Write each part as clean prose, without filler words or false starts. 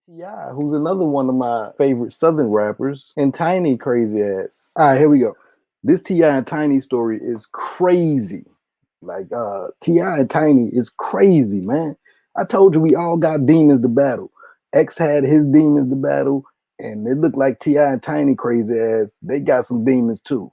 T.I., who's another one of my favorite Southern rappers, and Tiny crazy ass. All right, here we go. This T.I. and Tiny story is crazy. T.I. and Tiny is crazy, man. I told you we all got demons to battle. X had his demons to battle, and it looked like T.I. and Tiny crazy ass. They got some demons too.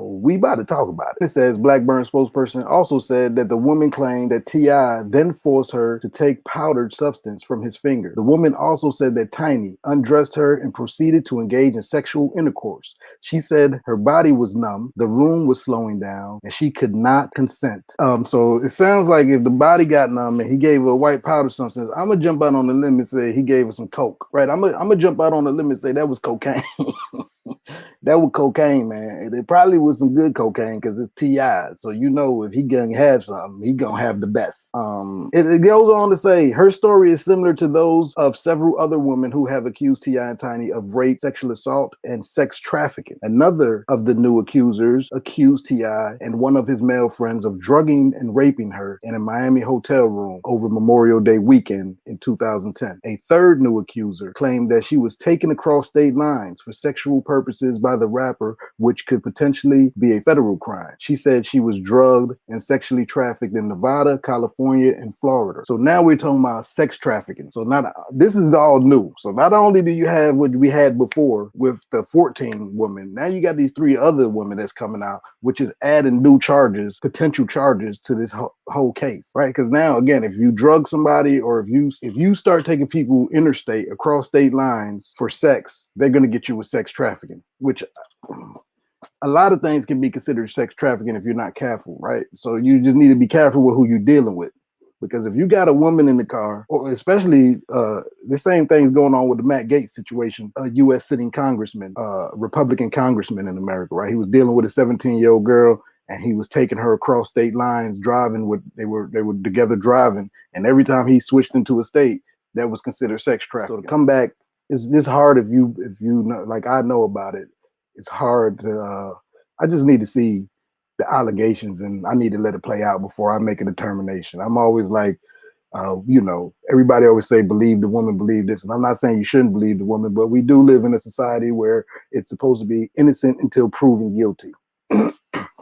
We about to talk about it. It says Blackburn spokesperson also said that the woman claimed that T.I. then forced her to take powdered substance from his finger. The woman also said that Tiny undressed her and proceeded to engage in sexual intercourse. She said her body was numb, the room was slowing down, and she could not consent. So it sounds like if the body got numb and he gave her a white powder substance, I'm gonna jump out on the limb and say he gave her some coke, right? I'm gonna jump out on the limb and say that was cocaine. That was cocaine, man. It probably was some good cocaine because it's T.I. So you know if he gonna have something, he gonna have the best. It goes on to say her story is similar to those of several other women who have accused T.I. and Tiny of rape, sexual assault, and sex trafficking. Another of the new accusers accused T.I. and one of his male friends of drugging and raping her in a Miami hotel room over Memorial Day weekend in 2010. A third new accuser claimed that she was taken across state lines for sexual purposes by the rapper, which could potentially be a federal crime. She said she was drugged and sexually trafficked in Nevada, California, and Florida. So now we're talking about sex trafficking. So not this is all new. So not only do you have what we had before with the 14 women, now you got these three other women that's coming out, which is adding new charges, potential charges to this whole case, right? Because now again, if you drug somebody or if you start taking people interstate across state lines for sex, they're gonna get you with sex trafficking, which a lot of things can be considered sex trafficking if you're not careful, right? So you just need to be careful with who you're dealing with. Because if you got a woman in the car, or especially the same thing's going on with the Matt Gaetz situation, a U.S. sitting congressman, Republican congressman in America, right? He was dealing with a 17-year-old girl, and he was taking her across state lines, driving with they were together driving, and every time he switched into a state, that was considered sex trafficking. So to come back, it's hard if you know, like I know about it. It's hard to. I just need to see the allegations, and I need to let it play out before I make a determination. I'm always like, everybody always say believe the woman, believe this, and I'm not saying you shouldn't believe the woman, but we do live in a society where it's supposed to be innocent until proven guilty.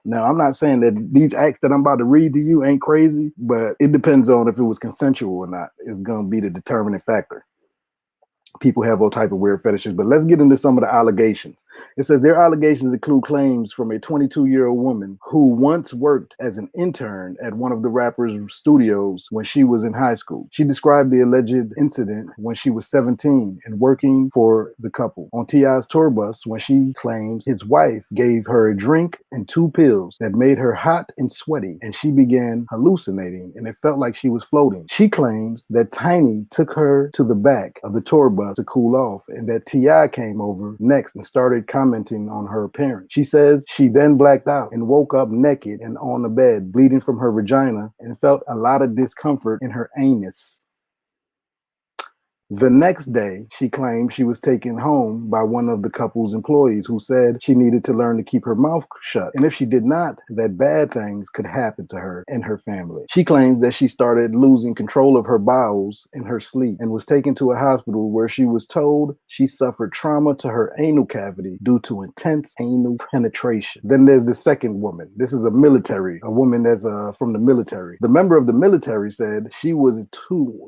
Now, I'm not saying that these acts that I'm about to read to you ain't crazy, but it depends on if it was consensual or not. It's going to be the determining factor. People have all type of weird fetishes, but let's get into some of the allegations. It says their allegations include claims from a 22-year-old woman who once worked as an intern at one of the rapper's studios when she was in high school. She described the alleged incident when she was 17 and working for the couple on T.I.'s tour bus, when she claims his wife gave her a drink and two pills that made her hot and sweaty, and she began hallucinating, and it felt like she was floating. She claims that Tiny took her to the back of the tour bus to cool off, and that T.I. came over next and started commenting on her appearance. She says she then blacked out and woke up naked and on the bed, bleeding from her vagina, and felt a lot of discomfort in her anus. The next day, she claimed she was taken home by one of the couple's employees who said she needed to learn to keep her mouth shut. And if she did not, that bad things could happen to her and her family. She claims that she started losing control of her bowels in her sleep and was taken to a hospital where she was told she suffered trauma to her anal cavity due to intense anal penetration. Then there's the second woman. This is a woman that's from the military. The member of the military said she was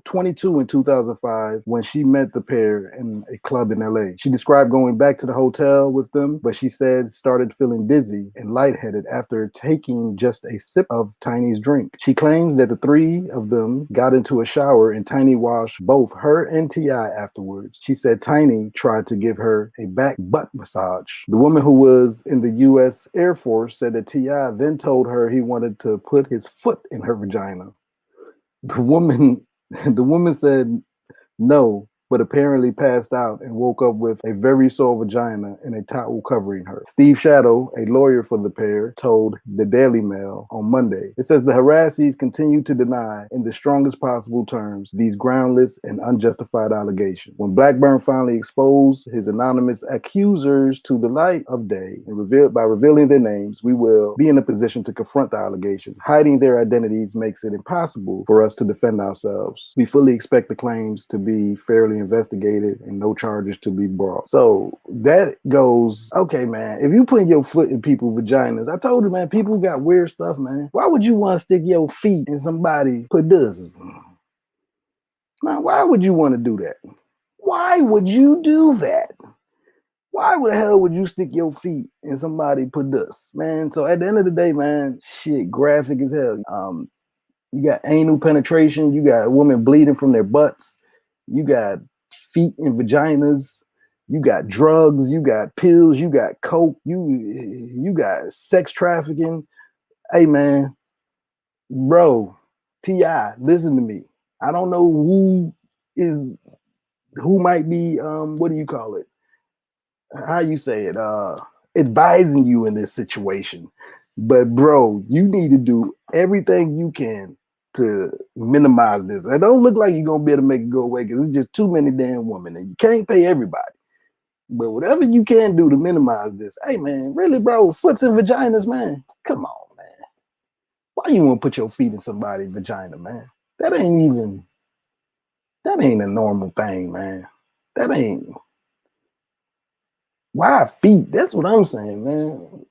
22 in 2005 when she met the pair in a club in LA. She described going back to the hotel with them, but she said started feeling dizzy and lightheaded after taking just a sip of Tiny's drink. She claims that the three of them got into a shower and Tiny washed both her and T.I. afterwards. She said Tiny tried to give her a back butt massage. The woman who was in the U.S. Air Force said that T.I. then told her he wanted to put his foot in her vagina. The woman said no, but apparently passed out and woke up with a very sore vagina and a towel covering her. Steve Shadow, a lawyer for the pair, told the Daily Mail on Monday. It says the harassees continue to deny in the strongest possible terms these groundless and unjustified allegations. When Blackburn finally exposed his anonymous accusers to the light of day and revealing their names, we will be in a position to confront the allegations. Hiding their identities makes it impossible for us to defend ourselves. We fully expect the claims to be fairly fully investigated and no charges to be brought. So that goes, okay, man, if you putting your foot in people's vaginas, I told you, man, people got weird stuff, man. Why would you want to stick your feet in somebody put this? Now, why would you want to do that? Why would you do that? Why the hell would you stick your feet in somebody put this, man? So at the end of the day, man, shit, graphic as hell. You got anal penetration. You got women bleeding from their butts. You got feet and vaginas. You got drugs. You got pills. You got coke. You got sex trafficking. Hey, man, bro, T.I., listen to me. I don't know who might be what do you call it? How you say it? Advising you in this situation. But bro, you need to do everything you can to minimize this. It don't look like you're gonna be able to make it go away because it's just too many damn women, and you can't pay everybody. But whatever you can do to minimize this, hey man, really, bro, foots and vaginas, man. Come on, man. Why you want to put your feet in somebody's vagina, man? That ain't a normal thing, man. That ain't. Why feet? That's what I'm saying, man.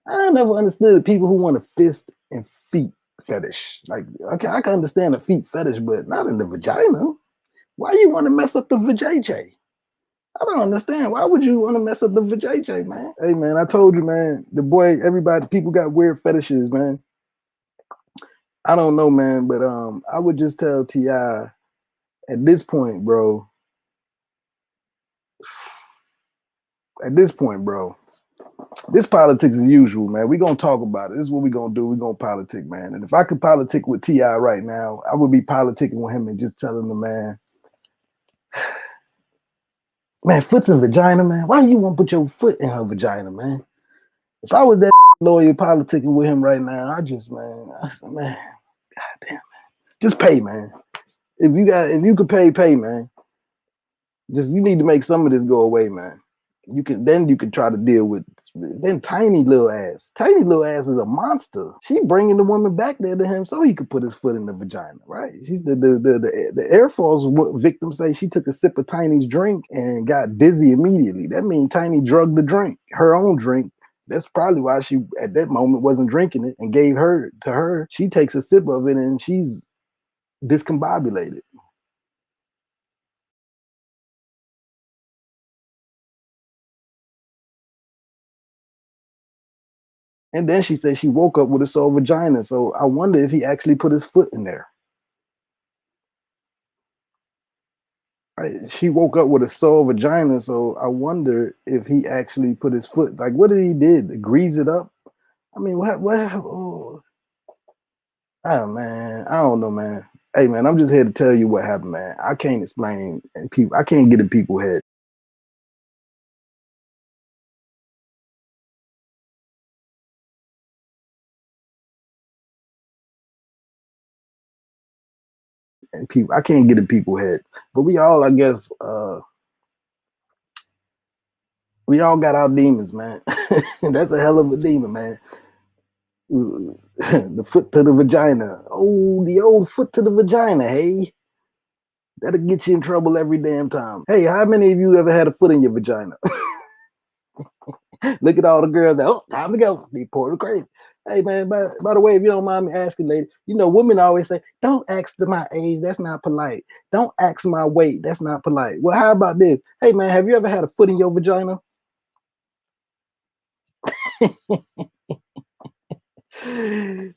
I never understood people who want a fist and feet fetish. Like, okay, I can understand a feet fetish, but not in the vagina. Why you want to mess up the vajayjay? I don't understand. Why would you want to mess up the vajayjay, man? Hey, man, I told you, man. The boy, everybody, people got weird fetishes, man. I don't know, man, but I would just tell T.I. at this point, bro. At this point, bro. This politics as usual, man. We're gonna talk about it. This is what we're gonna do. We're gonna politic, man. And if I could politic with T.I. right now, I would be politicking with him and just telling him, man, foot's in vagina, man. Why you want to put your foot in her vagina, man? If I was that lawyer politicking with him right now, I said, man, goddamn, man. Just pay, man. If you could pay, man. Just you need to make some of this go away, man. You can try to deal with then tiny little ass. Tiny little ass is a monster. She bringing the woman back there to him so he could put his foot in the vagina, right? She's the Air Force victim say she took a sip of Tiny's drink and got dizzy immediately. That means Tiny drugged the drink, her own drink. That's probably why she at that moment wasn't drinking it and gave her to her. She takes a sip of it and she's discombobulated. And then she said she woke up with a sore vagina. So I wonder if he actually put his foot in there. Right? She woke up with a sore vagina. So I wonder if he actually put his foot. Like, what did he did? Grease it up? I mean, oh man, I don't know, man. Hey man, I'm just here to tell you what happened, man. I can't explain and people. I can't get in people's head. And people, I can't get in people's head. But we all, I guess, we all got our demons, man. That's a hell of a demon, man. The foot to the vagina. Oh, the old foot to the vagina. Hey, that'll get you in trouble every damn time. Hey, how many of you ever had a foot in your vagina? Look at all the girls that, oh, time to go. Be poor to crazy. Hey, man, by the way, if you don't mind me asking, lady, you know, women always say, don't ask my age. That's not polite. Don't ask my weight. That's not polite. Well, how about this? Hey, man, have you ever had a foot in your vagina?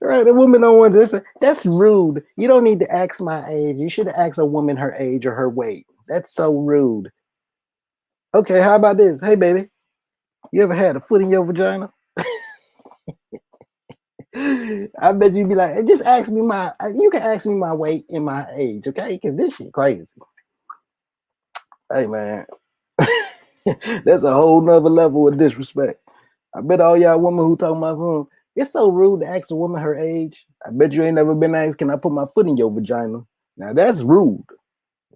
Right, a woman don't want to say, that's rude. You don't need to ask my age. You should ask a woman her age or her weight. That's so rude. Okay, how about this? Hey, baby, you ever had a foot in your vagina? I bet you'd be like, just ask me you can ask me my weight and my age, okay? Because this shit crazy. Hey, man, that's a whole nother level of disrespect. I bet all y'all women who talking about something, it's so rude to ask a woman her age. I bet you ain't never been asked, can I put my foot in your vagina? Now, that's rude.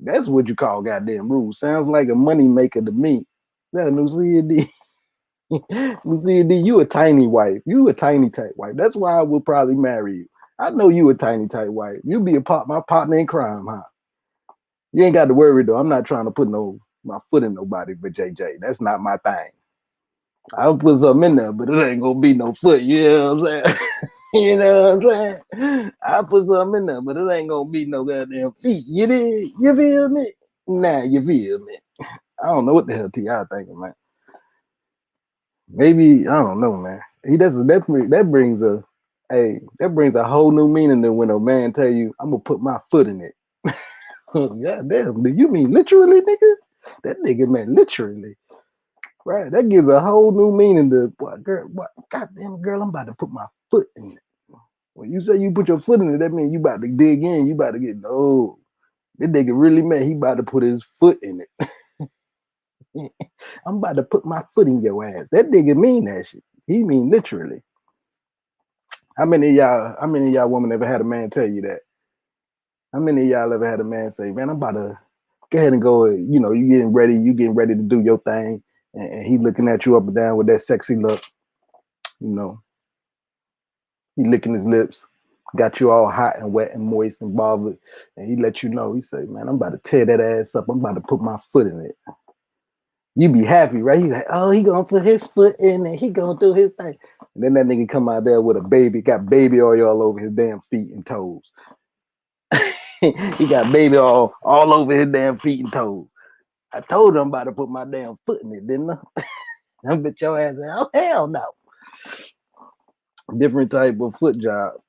That's what you call goddamn rude. Sounds like a money maker to me. Yeah, Lucia Lucia D, you a tiny wife. You a tiny type wife. That's why I would probably marry you. I know you a tiny type wife. You be my partner in crime, huh? You ain't got to worry though. I'm not trying to put my foot in nobody but JJ. That's not my thing. I'll put something in there, but it ain't gonna be no foot. You know what I'm saying? You know what I'm saying? I'll put something in there, but it ain't gonna be no goddamn feet. You did? You feel me? Nah, you feel me? I don't know what the hell T.I. thinking, man. Maybe I don't know, man. He doesn't. That brings a whole new meaning to when a man tell you, "I'm gonna put my foot in it." God damn, do you mean literally, nigga? That nigga meant literally. Right, that gives a whole new meaning to what, girl? What, goddamn girl, I'm about to put my foot in it. When you say you put your foot in it, that means you about to dig in. You about to get no. That nigga really meant he about to put his foot in it. I'm about to put my foot in your ass. That nigga mean that shit. He mean literally. How many of y'all women ever had a man tell you that? How many of y'all ever had a man say, "Man, I'm about to go ahead and go. You know, you getting ready to do your thing," and he looking at you up and down with that sexy look. You know, he licking his lips, got you all hot and wet and moist and bothered, and he let you know. He say, "Man, I'm about to tear that ass up. I'm about to put my foot in it." You be happy, right? He's like, "Oh, he gonna put his foot in it. He gonna do his thing." And then that nigga come out there with a baby, got baby oil all over his damn feet and toes. He got baby all over his damn feet and toes. I told him I'm about to put my damn foot in it, didn't I? I bet your ass said, "Oh, hell no." Different type of foot job.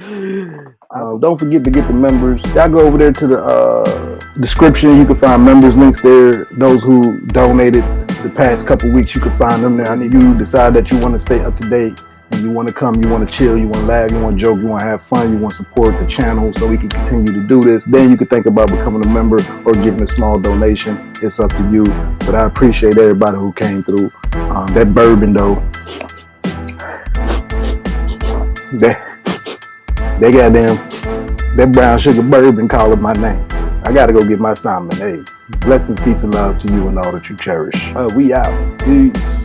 Don't forget to get the members. Y'all go over there to the description. You can find members links there. Those who donated the past couple weeks, you can find them there. I need you to decide that you want to stay up to date and you want to come, you want to chill, you want to laugh, you want to joke, you want to have fun, you want to support the channel so we can continue to do this. Then you can think about becoming a member or giving a small donation. It's up to you. But I appreciate everybody who came through. That bourbon though, they goddamn, that brown sugar bourbon calling my name. I gotta go get my Simon. Hey, blessings, peace, and love to you and all that you cherish. We out. Peace.